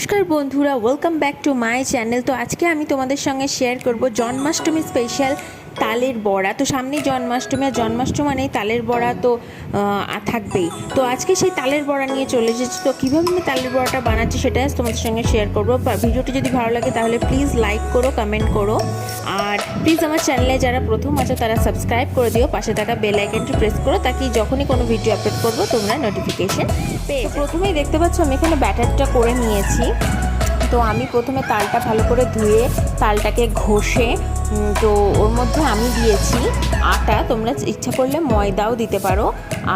नमस्कार बंधुरा welcome back to my channel. तो आज के आमी तोमादेर संगे शेयर करब जन्माष्टमी स्पेशल तालेर बड़ा। तो सामने जन्माष्टमी और जन्माष्टमी मानेई तालेर बड़ा तो थाकबेई। तो आज के सेई तालेर बड़ा निये चले एसेछि। तो किभाबे आमि तालेर बड़ाटा बानाच्छि सेटा आज तोमादेर संगे शेयर करब। भिडियोटी जोदि भालो लागे ताहले प्लिज लाइक करो, कमेंट करो और प्लिज आमार चैनेले जारा प्रथम आछो तारा सबस्क्राइब करे दिओ, पाशे थाका बेल आइकनटी प्रेस करो ताकि जखोनी कोनो भिडियो अपलोड करब तोमरा नोटिफिकेशन पेये जाओ। प्रथमेई देखते पाচ্ছ আমি এখানে ব্যাটারটা করে নিয়েছি। তো আমি প্রথমে তালটা ভালো করে ধুয়ে তালটাকে ঘষে তো ওর মধ্যে আমি দিয়েছি আটা। তোমরা ইচ্ছা করলে ময়দাও দিতে পারো।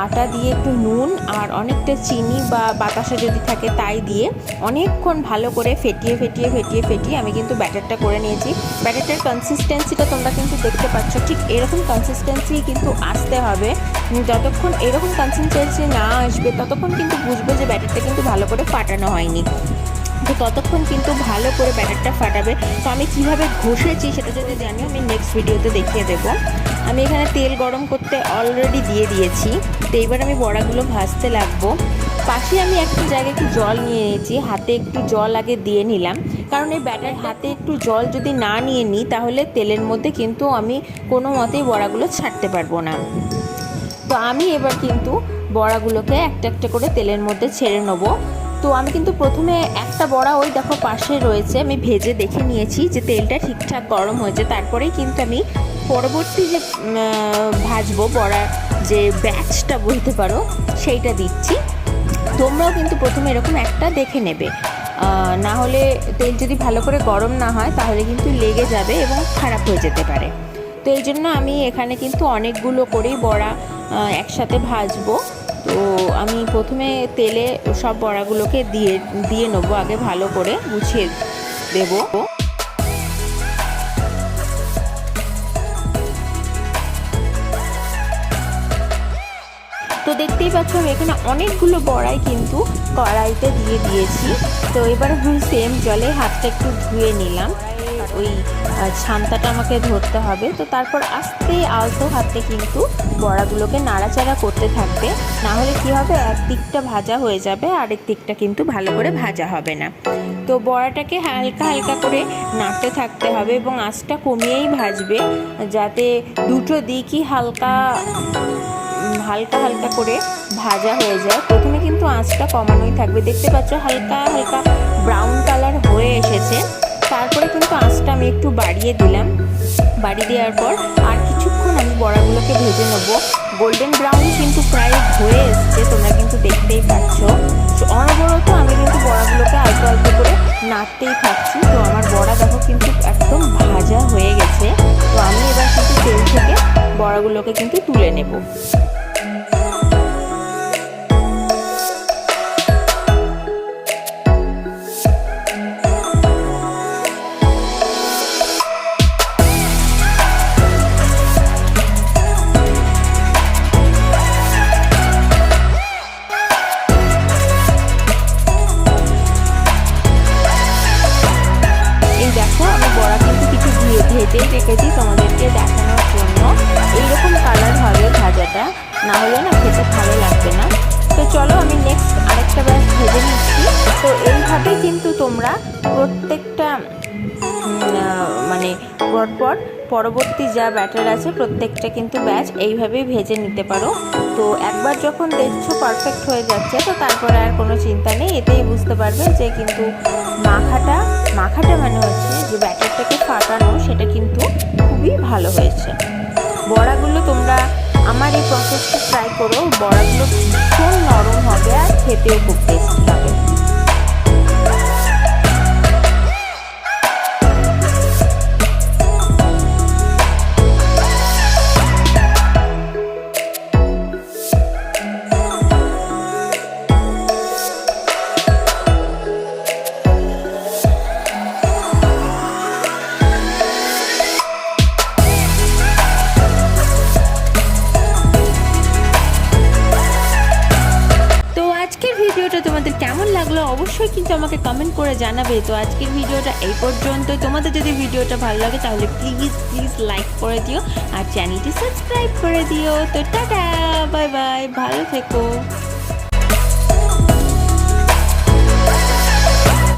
আটা দিয়ে একটু নুন আর অনেকটা চিনি বা বাতাসা যদি থাকে তাই দিয়ে অনেকক্ষণ ভালো করে ফেটিয়ে আমি কিন্তু ব্যাটারটা করে নিয়েছি। ব্যাটারটার কনসিস্টেন্সিটা তোমরা কিন্তু দেখতে পাচ্ছ, ঠিক এরকম কনসিস্টেন্সি কিন্তু আসতে হবে। যতক্ষণ এরকম কনসিস্টেন্সি না আসবে ততক্ষণ কিন্তু বুঝবে যে ব্যাটারটা কিন্তু ভালো করে ফাটানো হয়নি। তো ততক্ষণ কিন্তু ভালো করে ব্যাটারটা ফাটাবে। তো আমি কিভাবে ঘষেছি সেটা যদি জানি আমি নেক্সট ভিডিওতে দেখিয়ে দেবো। আমি এখানে তেল গরম করতে অলরেডি দিয়ে দিয়েছি। তো এবার আমি বড়াগুলো ভাজতে লাগবো। পাশে আমি একটা জায়গায় একটু জল নিয়ে নিয়েছি, হাতে একটু জল আগে দিয়ে নিলাম, কারণ এই ব্যাটার হাতে একটু জল যদি না নিয়ে নিই তাহলে তেলের মধ্যে কিন্তু আমি কোনো মতেই বড়াগুলো ছাড়তে পারবো না। তো আমি এবার কিন্তু বড়াগুলোকে একটা একটা করে তেলের মধ্যে ছেড়ে নেবো। তো আমি কিন্তু প্রথমে একটা বড়া ওই দেখো পাশে রয়েছে, আমি ভেজে দেখে নিয়েছি যে তেলটা ঠিকঠাক গরম হয়েছে। তারপরেই কিন্তু আমি পরবর্তী যে ভাজবো বড়ার যে ব্যাচটা বলতে পারো সেইটা দিচ্ছি। তোমরাও কিন্তু প্রথমে এরকম একটা দেখে নেবে, না হলে তেল যদি ভালো করে গরম না হয় তাহলে কিন্তু লেগে যাবে এবং খারাপ হয়ে যেতে পারে। তো এই জন্য আমি এখানে কিন্তু অনেকগুলো করেই বড়া একসাথে ভাজবো। তো আমি প্রথমে তেলে সব বড়াগুলোকে দিয়ে নেবো, আগে ভালো করে গুছিয়ে দেব। তো দেখতেই পাচ্ছ আমি এখানে অনেকগুলো বড়াই কিন্তু কড়াইতে দিয়ে দিয়েছি। তো এবার আমি সেম জলে হাতটা একটু ধুয়ে নিলাম, ওই ছান্তাটা আমাকে ধরতে হবে। তো তারপর আস্তে আলতো হাতে কিন্তু বড়াগুলোকে নাড়াচাড়া করতে থাকবে, না হলে কী হবে একদিকটা ভাজা হয়ে যাবে আরেক দিকটা কিন্তু ভালো করে ভাজা হবে না। তো বড়াটাকে হালকা হালকা করে নাড়তে থাকতে হবে এবং আঁচটা কমিয়েই ভাজবে, যাতে দুটো দিকই হালকা হালকা করে ভাজা হয়ে যায়। প্রথমে কিন্তু আঁচটা কমানোই থাকবে। দেখতে পাচ্ছ হালকা হালকা ব্রাউন কালার হয়ে এসেছে। তারপরে কিন্তু আঁচটা আমি একটু বাড়িয়ে দিলাম। বাড়িয়ে দেওয়ার পর আর কিছুক্ষণ আমি বড়াগুলোকে ভেজে নেবো। গোল্ডেন ব্রাউন কিন্তু প্রায় হয়ে এসছে, তোমরা কিন্তু দেখতেই পাচ্ছ। অনবরত আমি কিন্তু বড়াগুলোকে অল্প অল্প করে নাড়তেই থাকছি। তো আমার বড়া দেখো কিন্তু একদম ভাজা হয়ে গেছে। তো আমি এবার কিন্তু তেল থেকে বড়াগুলোকে কিন্তু তুলে নেব। ভেজেই রেখেছি তোমাদেরকে দেখানোর জন্য। এইরকম কালার হবে ভাজাটা, না হলে না খেতে ভালো লাগবে না। তো চলো আমি নেক্সট আরেকটা ব্যাচ ভেজে নিচ্ছি। তো এইভাবেই কিন্তু তোমরা প্রত্যেকটা মানে পরবর্তী যা ব্যাটার আছে প্রত্যেকটা কিন্তু ব্যাচ এইভাবেই ভেজে নিতে পারো। তো একবার যখন দেখছো পারফেক্ট হয়ে যাচ্ছে তো তারপরে আর কোনো চিন্তা নেই, এতেই বুঝতে পারবে যে কিন্তু মাখাটা মানে হচ্ছে যে ব্যাটারটাকে ফাটানো সেটা কিন্তু খুবই ভালো হয়েছে। বড়াগুলো তোমরা আমার এই প্রসেসটা ট্রাই করো, বড়াগুলো ভীষণ নরম হবে আর খেতেও খুব টেস্টি হবে। ভিডিওটা তোমাদের কেমন লাগলো অবশ্যই কিন্তু আমাকে কমেন্ট করে জানাবে। তো আজকের ভিডিওটা এই পর্যন্তই। তোমাদের যদি ভিডিওটা ভালো লাগে তাহলে প্লিজ লাইক করে দিও আর চ্যানেলটি সাবস্ক্রাইব করে দিও। তো টাটা, বাই বাই, ভালো থেকো।